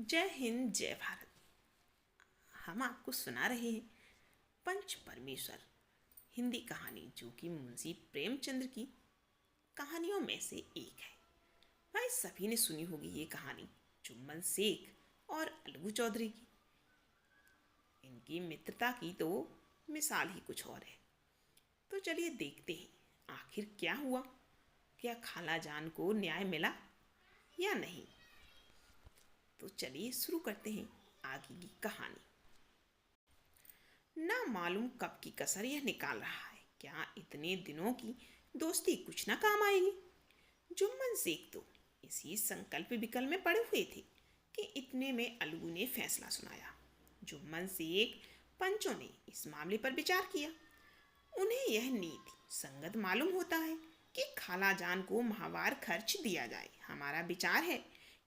जय हिंद जय भारत। हम आपको सुना रहे हैं पंच परमेश्वर हिंदी कहानी, जो कि मुंशी प्रेमचंद्र की कहानियों में से एक है। भाई सभी ने सुनी होगी ये कहानी जुम्मन शेख और अलगू चौधरी की। इनकी मित्रता की तो मिसाल ही कुछ और है। तो चलिए देखते हैं आखिर क्या हुआ। क्या खाला जान को न्याय मिला या नहीं। तो चलिए शुरू करते हैं आगे की कहानी। ना मालूम कब की कसर यह निकाल रहा है, क्या इतने दिनों की दोस्ती कुछ ना काम आएगी। जुम्मन शेख तो इसी संकल्प विकल्प में पड़े हुए थे कि इतने में अलगू ने फैसला सुनाया। जुम्मन शेख पंचों ने इस मामले पर विचार किया। उन्हें यह नीति संगत मालूम होता है कि खाला जान को माहवार खर्च दिया जाए। हमारा विचार है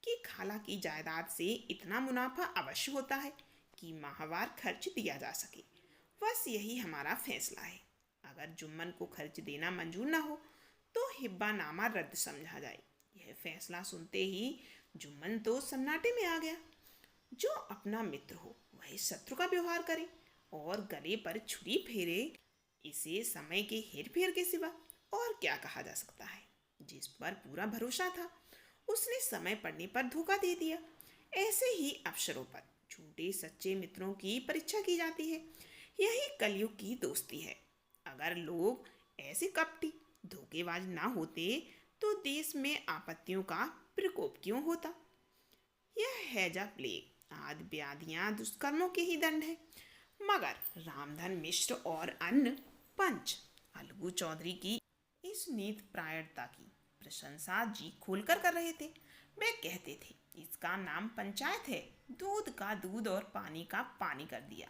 कि खाला की जायदाद से इतना मुनाफा अवश्य होता है कि माहवार खर्च दिया जा सके। बस यही हमारा फैसला है। अगर जुम्मन को खर्च देना मंजूर न हो तो हिब्बानामा रद्द समझा जाए। यह फैसला सुनते ही जुम्मन तो सन्नाटे में आ गया। जो अपना मित्र हो वही शत्रु का व्यवहार करे और गले पर छुरी फेरे, इसे समय के हेर फेर के सिवा और क्या कहा जा सकता है। जिस पर पूरा भरोसा था उसने समय पड़ने पर धोखा दे दिया। ऐसे ही अवसरों पर झूठे सच्चे मित्रों की परीक्षा की जाती है। यही कलयुग की दोस्ती है। अगर लोग ऐसे कपटी धोखेबाज ना होते तो देश में आपत्तियों का प्रकोप क्यों होता। यह हैजा प्लेग आदि व्याधियां दुष्कर्मों के ही दंड है। मगर रामधन मिश्र और अन्य पंच अलगू चौधरी की इस नीत प्रायणता की प्रशंसा जी खोलकर कर रहे थे। वे कहते थे इसका नाम पंचायत है, दूध का दूध और पानी का पानी कर दिया।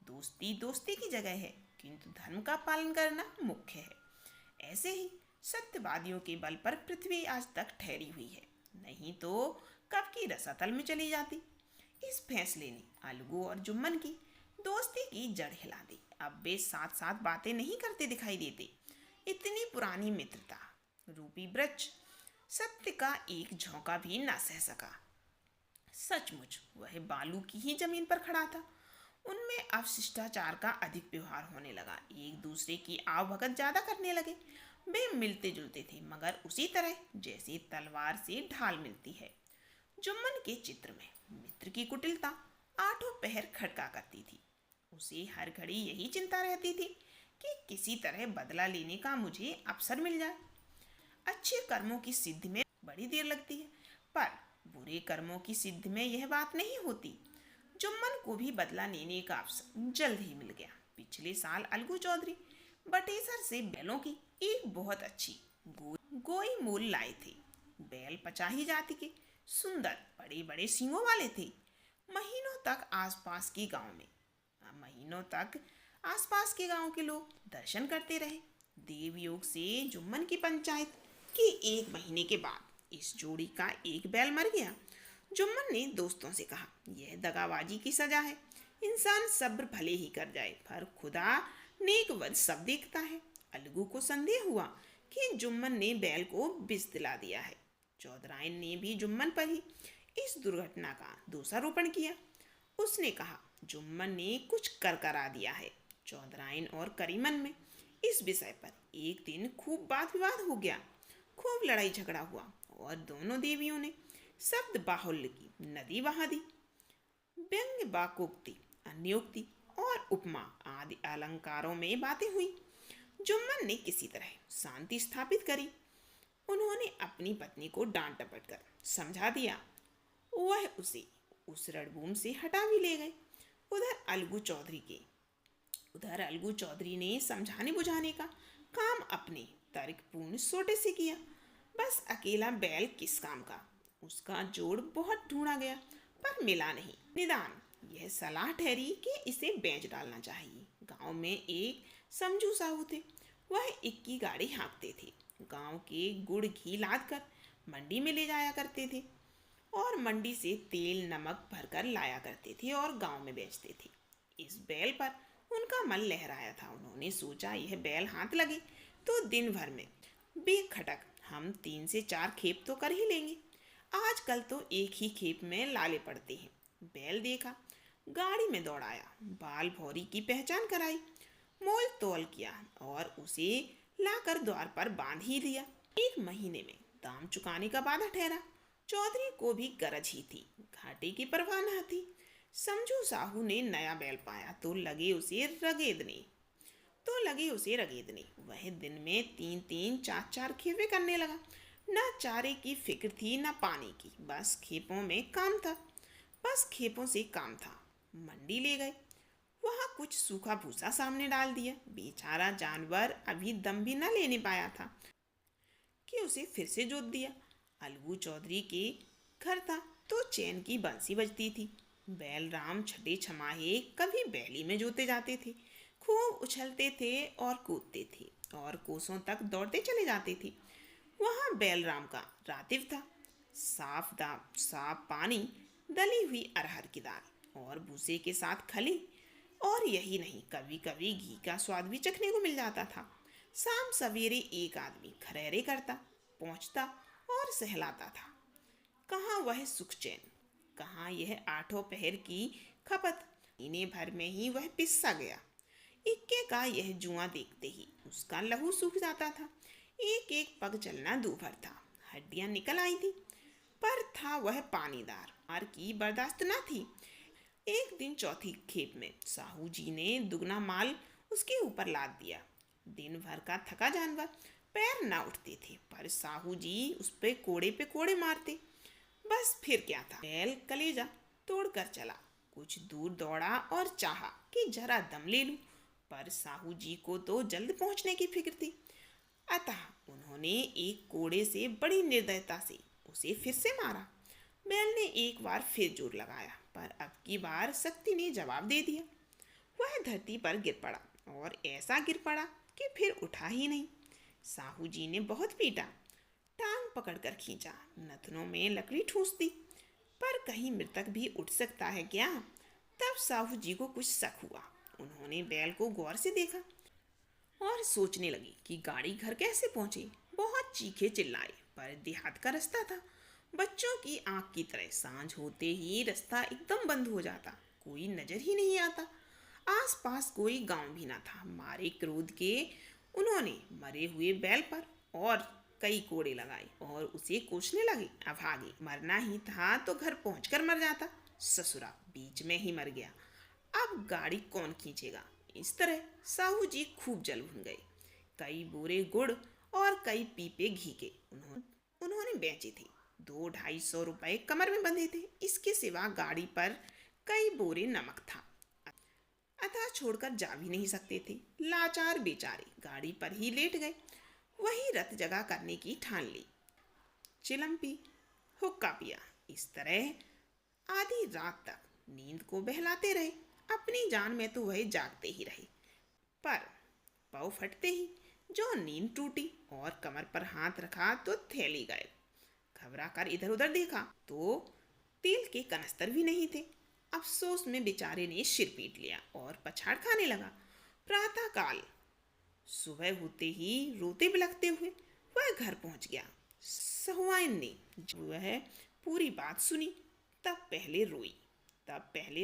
दोस्ती दोस्ती की जगह है, किंतु धर्म का पालन करना मुख्य है। ऐसे ही सत्यवादियों के बल पर पृथ्वी आज तक ठहरी हुई है, नहीं तो कब की रसातल में चली जाती। इस फैसले ने अलगू और जुम्मन की दोस्ती की जड़ हिला दी। अब वे साथ साथ बातें नहीं करते दिखाई देते। इतनी पुरानी मित्रता रूपी वृक्ष सत्य का एक झोंका भी ना सह सका। सचमुच वह बालू की ही जमीन पर खड़ा था। उनमें अब शिष्टाचार का अधिक व्यवहार होने लगा। एक दूसरे की आवभगत ज्यादा करने लगे। वे मिलते जुलते थे, मगर उसी तरह जैसे तलवार से ढाल मिलती है। जुम्मन के चित्र में मित्र की कुटिलता आठों पहर खड़का करती थी। उसे हर घड़ी यही चिंता रहती थी कि किसी तरह बदला लेने का मुझे अवसर मिल जाए। अच्छे कर्मों की सिद्धि में बड़ी देर लगती है, पर बुरे कर्मों की सिद्धि में यह बात नहीं होती। जुम्मन को भी बदला लेने का अवसर जल्द ही मिल गया। पिछले साल अलगू चौधरी बटेसर से बैलों की एक बहुत अच्छी गोई मोल लाए थे। बैल पचाही जाति के सुंदर बड़े बड़े सींगों वाले थे। महीनों तक आसपास के गांव में महीनों तक आसपास के गांव के लोग दर्शन करते रहे। देवयोग से जुम्मन की पंचायत के एक महीने के बाद इस जोड़ी का एक बैल मर गया। जुम्मन ने दोस्तों से कहा, यह दगाबाजी की सजा है। इंसान सब्र भले ही कर जाए, पर खुदा नेक वध सब देखता है। अलगू को संदेह हुआ कि जुम्मन ने बैल को विष दिला दिया है। चौधराइन ने भी जुम्मन पर ही इस दुर्घटना का दोषारोपण किया। उसने कहा जुम्मन ने कुछ कर करा दिया है। चौधराइन और करीमन में इस विषय पर एक दिन खूब वाद विवाद हो गया। खूब लड़ाई झगड़ा हुआ और दोनों देवियों ने शब्द बाहुल्य की नदी बहा दी। व्यंग्य वाकोक्ति, अन्योक्ति और उपमा आदि अलंकारों में बातें हुई। जुम्मन ने किसी तरह शांति स्थापित करी। उन्होंने अपनी पत्नी को डांट डपट कर समझा दिया। वह उसे उस रणभूमि से हटा भी ले गए। उधर अलगू चौधरी ने समझाने बुझाने का काम अपने तर्कपूर्ण सोटे से किया। बस अकेला बैल किस काम का। उसका जोड़ बहुत ढूंढा गया, पर मिला नहीं। निदान यह सलाह ठहरी कि इसे बेच डालना चाहिए। गांव में एक समझू साहू थे। वह इक्की गाड़ी हाँकते थे। गांव के गुड़ घी लाद कर मंडी में ले जाया करते थे और मंडी से तेल नमक भरकर लाया करते थे और गांव में बेचते थे। इस बैल पर उनका मन लहराया था। उन्होंने सोचा यह बैल हाथ लगे तो दिन भर में बेखटक हम 3 से 4 खेप तो कर ही लेंगे। आजकल तो एक ही खेप में लाले पड़ते हैं। बैल देखा, गाड़ी में दौड़ाया, बाल भौरी की पहचान कराई, मोल तोल किया और उसे लाकर द्वार पर बांध ही दिया। 1 महीने में दाम चुकाने का वादा ठहरा। चौधरी को भी गरज ही थी, घाटे की परवाह न थी। समझू साहू ने नया बैल पाया तो लगे उसे रगेदने। वह दिन में 3-3 4-4 खेपे करने लगा। न चारे की फिक्र थी न पानी की, बस खेपों से काम था। मंडी ले गए, वहाँ कुछ सूखा भूसा सामने डाल दिया। बेचारा जानवर अभी दम भी न लेने पाया था कि उसे फिर से जोत दिया। अलगू चौधरी के घर था तो चैन की बंसी बजती थी। बैल राम छठे छमाहे कभी बैली में जोते जाते थे, खूब उछलते थे और कूदते थे और कोसों तक दौड़ते चले जाते थे। वहाँ बैल राम का रातिव था। साफ पानी, दली हुई अरहर की दाल और भूसे के साथ खली। और यही नहीं, कभी कभी घी का स्वाद भी चखने को मिल जाता था। शाम सवेरे एक आदमी खरेरे करता, पहुँचता और सहलाता था। कहाँ वह सुख चैन, कहाँ यह 8 पहर की खपत। महीने भर में ही वह पिस्सा गया। इक्के का यह जुआं देखते ही उसका लहू सूख जाता था। एक एक पग चलना दूभर था, हड्डियां निकल आई थी, पर था वह पानीदार, मार की बर्दाश्त न थी। एक दिन चौथी खेप में साहू जी ने दुगना माल उसके ऊपर लाद दिया। दिन भर का थका जानवर, पैर ना उठते थे, पर साहू जी उस पे कोड़े मारते। बस फिर क्या था, बैल कलेजा तोड़कर चला। कुछ दूर दौड़ा और चाहा कि जरा दम ले लूं, पर साहू जी को तो जल्द पहुंचने की फिक्र थी। अतः उन्होंने एक कोड़े से बड़ी निर्दयता से उसे फिर से मारा। बैल ने एक बार फिर जोर लगाया, पर अब की बार शक्ति ने जवाब दे दिया। वह धरती पर गिर पड़ा और ऐसा गिर पड़ा कि फिर उठा ही नहीं। साहू जी ने बहुत पीटा, टांग पकड़कर खींचा, नथनों में लकड़ी ठूंस दी, पर कहीं मृतक भी उठ सकता है क्या? तब साहू जी को कुछ शक हुआ। उन्होंने बैल को गौर से देखा और सोचने लगी कि गाड़ी घर कैसे पहुंचे। बहुत चीखे चिल्लाए, पर देहात का रास्ता था, बच्चों की आंख की तरह। सांझ होते ही रास्ता एकदम बंद हो जाता, कोई नजर ही नहीं आता। आसपास कोई गांव भी ना था। मारे क्रोध के उन्होंने मरे हुए बैल पर और कई कोड़े लगाए और उसे कोसने लगे। अभागे, मरना ही था तो घर पहुंचकर मर जाता, ससुरा बीच में ही मर गया, अब गाड़ी कौन खींचेगा। इस तरह साहू जी खूब जल भुन गए। कई बोरे गुड़ और कई पीपे घी के उन्होंने बेचे थे। 200-250 रुपए कमर में बंधे थे। इसके सिवा गाड़ी पर कई बोरे नमक था, अतः छोड़कर जा भी नहीं सकते थे। लाचार बेचारे गाड़ी पर ही लेट गए। वही रत जगह करने की ठान ली। चिलम पी, हुक्का पिया। इस तरह आधी रात तक नींद को बहलाते रहे। अपनी जान में तो वह जागते ही रहे, पर पाँव फटते ही जो नींद टूटी और कमर पर हाथ रखा तो थैली गायब। घबरा कर इधर उधर देखा तो तेल के कनस्तर भी नहीं थे। अफसोस में बेचारे ने सिर पीट लिया और पछाड़ खाने लगा। प्रातः काल सुबह होते ही रोते बिलखते हुए वह घर पहुंच गया। सहुआइन ने जब वह पूरी बात सुनी तब पहले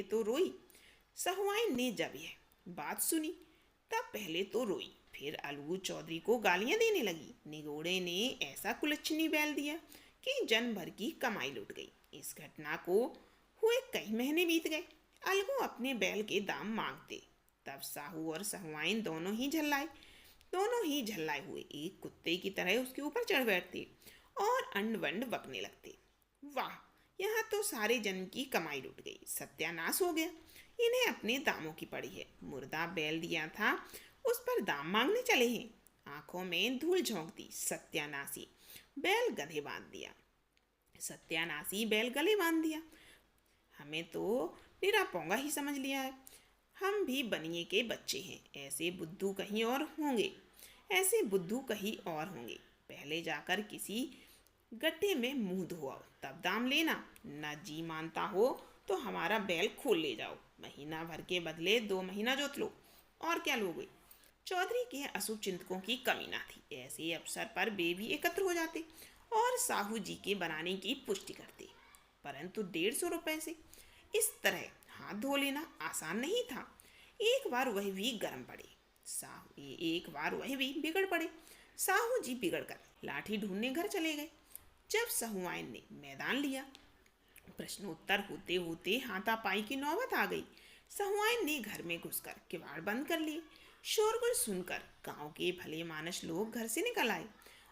तो रोई। सहुआइन ने जब यह बात सुनी तब पहले तो रोई, फिर अलगू चौधरी को गालियां देने लगी। निगोड़े ने ऐसा कुलच्छनी बैल दिया कि जन्म भर की कमाई लुट गई। इस घटना को हुए कई महीने बीत गए। अलगू अपने बैल के दाम मांगते, तब साहू और सहुआइन दोनों ही झल्लाए हुए एक कुत्ते की तरह उसके ऊपर चढ़ बैठते और अंड वंड बकने लगते। वाह, यहाँ तो सारे जन्म की कमाई लुट गई, सत्यानाश हो गया। इन्हें अपने दामों की पड़ी है। मुर्दा बैल दिया था, उस पर दाम मांगने चले हैं। आंखों में धूल झोंक दी। सत्यानाशी बैल गले बांध दिया। हमें तो निरापोंगा ही समझ लिया है। हम भी बनिए के बच्चे हैं। ऐसे बुद्धू कहीं और होंगे। पहले जाकर किसी गड्ढे में मुंह धोआओ, तब दाम लेना। न जी मानता हो तो हमारा बैल खोल ले जाओ। महीना भर के बदले 2 महीना जोत लो, और क्या लोगे। चौधरी के अशुभ चिंतकों की कमी ना थी। ऐसे अवसर पर वे भी एकत्र हो जाते और साहू जी के बनाने की पुष्टि करते, परंतु 150 रुपये से इस तरह हाथ धो लेना आसान नहीं था। एक बार वह भी गर्म पड़े, साहू एक बार वह भी बिगड़ पड़े। साहू जी बिगड़ कर लाठी ढूंढने घर चले गए। जब सहुआइन ने मैदान लिया, प्रश्नोत्तर होते होते हाथापाई की नौबत आ गई। सहुआइन ने घर में घुसकर किवाड़ बंद कर लिए। शोरगुल सुनकर गांव के भले मानस लोग घर से निकल आए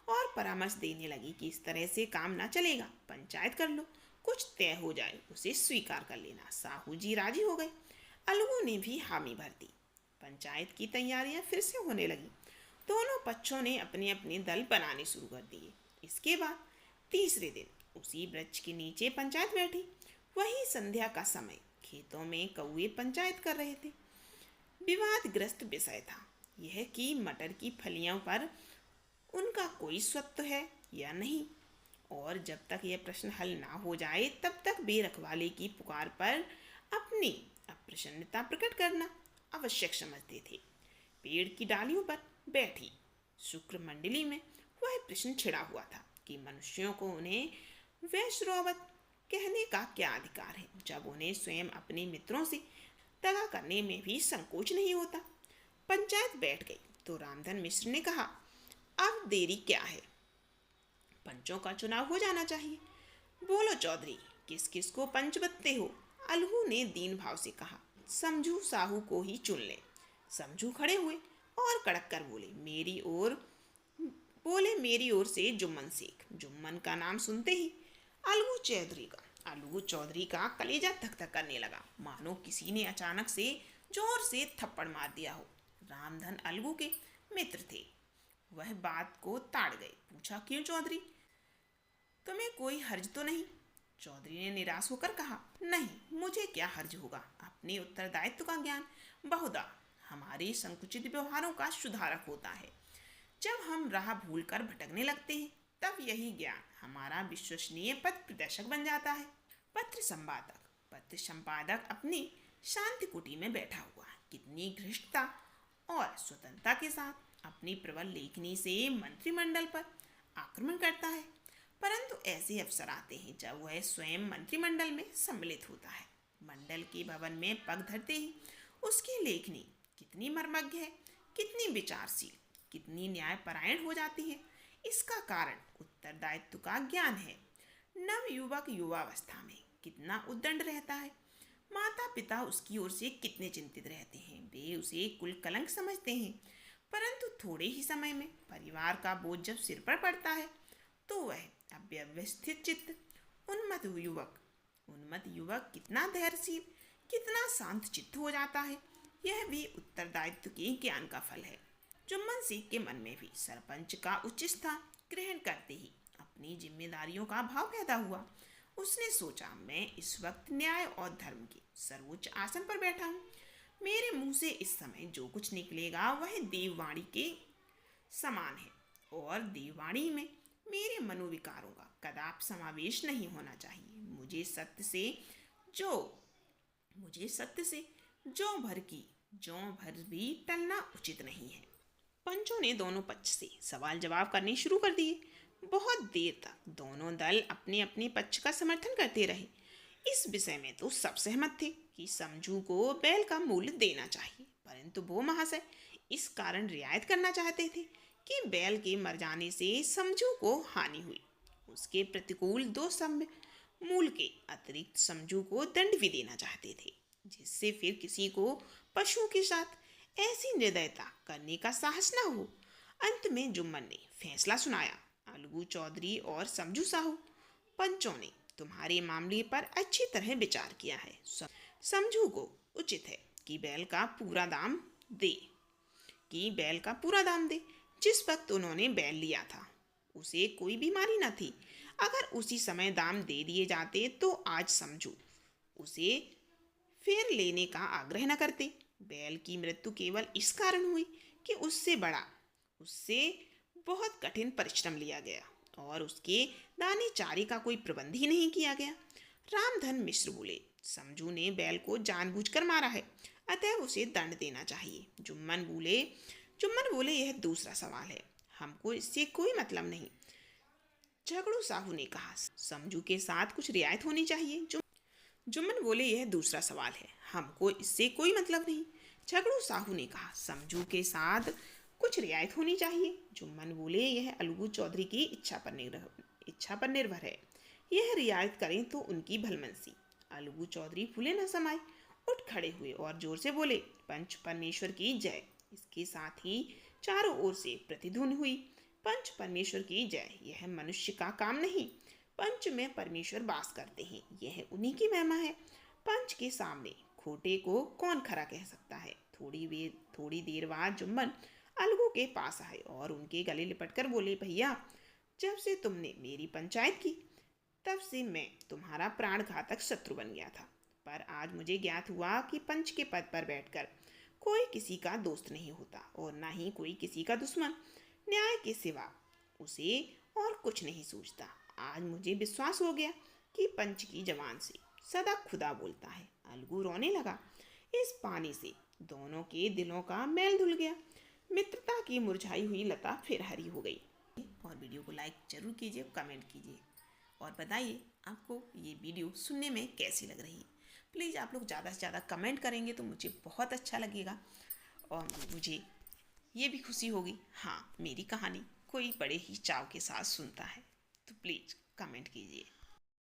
और परामर्श देने लगी कि इस तरह से काम ना चलेगा, पंचायत कर लो, कुछ तय हो जाए उसे स्वीकार कर लेना। साहू जी राजी हो गए। अलगू ने भी हामी भर दी। पंचायत की तैयारियां फिर से होने लगी। दोनों पक्षों ने अपने अपने दल बनाने शुरू कर दिए। इसके बाद तीसरे दिन उसी वृक्ष के नीचे पंचायत बैठी। वही संध्या का समय, खेतों में कौए पंचायत कर रहे थे। विवादग्रस्त विषय था यह कि मटर की फलियों पर उनका कोई स्वत्व है या नहीं, और जब तक यह प्रश्न हल ना हो जाए तब तक वे रखवाले की पुकार पर अपनी अप्रसन्नता प्रकट करना आवश्यक समझते थे। पेड़ की डालियों पर बैठी शुक्र मंडली में वह प्रश्न छिड़ा हुआ था कि मनुष्यों को उन्हें वैश्रवत कहने का क्या अधिकार है, जब उन्हें स्वयं अपने मित्रों से दगा करने में भी संकोच नहीं होता। पंचायत बैठ गई तो रामधन मिश्र ने कहा, अब देरी क्या है, पंचों का चुनाव हो जाना चाहिए। बोलो चौधरी, किस किस को पंच बनते हो? अलगू ने दीन भाव से कहा। समझू साहू को ही चुन ले। समझू खड़े हुए और कड़क कर मेरी ओर से जुम्मन शेख। जुम्मन का नाम सुनते ही अलगू चौधरी का कलेजा धक धक करने लगा, मानो किसी ने अचानक से जोर से थप्पड़ मार दिया हो। रामधन अलगू के मित्र थे, वह बात को ताड़ गए। पूछा, क्यों चौधरी, तुम्हें कोई हर्ज तो नहीं? चौधरी ने निराश होकर कहा, नहीं, मुझे क्या हर्ज होगा, अपने उत्तरदायित्व का ज्ञान बहुधा हमारे संकुचित व्यवहारों का सुधारक होता है। जब हम राह भूल कर भटकने लगते हैं तब यही ज्ञान हमारा विश्वसनीय पथ प्रदर्शक बन जाता है। पत्र संपादक अपनी शांति कुटी में बैठा हुआ कितनी घृष्टता और स्वतंत्रता के साथ अपनी प्रबल लेखनी से मंत्रिमंडल पर आक्रमण करता है, परंतु ऐसे अवसर आते हैं जब वह स्वयं मंत्रिमंडल में सम्मिलित होता है। मंडल के भवन में पग धरते ही उसकी लेखनी कितनी मर्मज्ञ है, कितनी विचारशील, कितनी न्यायपरायण हो जाती है। इसका कारण उत्तरदायित्व का ज्ञान है। नव युवक युवावस्था में कितना उद्दंड रहता है, माता पिता उसकी ओर से कितने चिंतित रहते हैं, वे उसे कुल कलंक समझते हैं, परंतु थोड़े ही समय में परिवार का बोझ जब सिर पर पड़ता है तो वह अव्यवस्थित चित्त उन्मत्त युवक कितना धैर्यशील, कितना शांत चित्त हो जाता है। यह भी उत्तरदायित्व के ज्ञान का फल है। जुम्मन सिंह के मन में भी सरपंच का उच्च स्थान ग्रहण करते ही अपनी जिम्मेदारियों का भाव पैदा हुआ। उसने सोचा, मैं इस वक्त न्याय और धर्म के सर्वोच्च आसन पर बैठा हूँ। मेरे मुंह से इस समय जो कुछ निकलेगा वह देववाणी के समान है, और देववाणी में मेरे मनोविकारों का कदाप समावेश नहीं होना चाहिए। मुझे सत्य से जो भर भी टलना उचित नहीं है। पंचों ने दोनों पक्ष से सवाल जवाब करने शुरू कर दिए। बहुत देर तक दोनों दल अपने अपने पक्ष का समर्थन करते रहे। इस विषय में तो सब सहमत थे कि समझू को बैल का मूल्य देना चाहिए, परंतु वो महाशय इस कारण रियायत करना चाहते थे कि बैल के मर जाने से समझू को हानि हुई। उसके प्रतिकूल 2 सभ्य मूल के अतिरिक्त समझू को दंड भी देना चाहते थे, जिससे फिर किसी को पशु के साथ ऐसी निर्दयता करने का साहस न हो। अंत में जुम्मन ने फैसला सुनाया, अलगू चौधरी और समझू साहू, पंचों ने तुम्हारे मामले पर अच्छी तरह विचार किया है। समझू को उचित है कि बैल का पूरा दाम दे। जिस वक्त उन्होंने बैल लिया था उसे कोई बीमारी न थी। अगर उसी समय दाम दे दिए जाते तो आज समझू उसे फिर लेने का आग्रह न करते। बैल की मृत्यु केवल इस कारण हुई कि उससे बहुत कठिन परिश्रम लिया गया और उसके दाने चारे का कोई प्रबंध ही नहीं किया गया। रामधन मिश्र बोले, समझू ने बैल को जानबूझकर मारा है, अतः उसे दंड देना चाहिए। जुम्मन बोले, यह दूसरा सवाल है, हमको इससे कोई मतलब नहीं। झगड़ू साहू ने कहा, समझू के साथ कुछ रियायत होनी चाहिए। जुम्मन बोले, यह दूसरा सवाल है, हमको इससे कोई मतलब नहीं। झगड़ू साहू ने कहा, समझू के साथ कुछ रियायत होनी चाहिए। जुम्मन बोले, यह अलगू चौधरी की इच्छा पर निर्भर है। यह रियायत करें तो उनकी भलमनसी। अलगू चौधरी फूले न समाये, उठ खड़े हुए और जोर से बोले, पंच परमेश्वर की जय। इसके साथ ही चारों ओर से प्रतिध्वनि हुई, पंच परमेश्वर की जय। यह मनुष्य का काम नहीं, पंच में परमेश्वर वास करते हैं, यह उन्हीं की महिमा है। पंच के सामने खोटे को कौन खरा कह सकता है। थोड़ी देर बाद जुम्मन अलगू के पास आए और उनके गले लिपटकर बोले, भैया, जब से तुमने मेरी पंचायत की तब से मैं तुम्हारा प्राणघातक शत्रु बन गया था। पर आज मुझे ज्ञात हुआ कि पंच के पद पर बैठकर कोई किसी का दोस्त नहीं होता और ना ही कोई किसी का दुश्मन। न्याय के सिवा उसे और कुछ नहीं सूझता। आज मुझे विश्वास हो गया कि पंच की जवान से सदा खुदा बोलता है। अलगू रोने लगा। इस पानी से दोनों के दिलों का मैल धुल गया। मित्रता की मुरझाई हुई लता फिर हरी हो गई। और वीडियो को लाइक जरूर कीजिए, कमेंट कीजिए और बताइए आपको ये वीडियो सुनने में कैसी लग रही है। प्लीज़ आप लोग ज़्यादा से ज़्यादा कमेंट करेंगे तो मुझे बहुत अच्छा लगेगा और मुझे ये भी खुशी होगी, हाँ, मेरी कहानी कोई बड़े ही चाव के साथ सुनता है। तो प्लीज़ कमेंट कीजिए।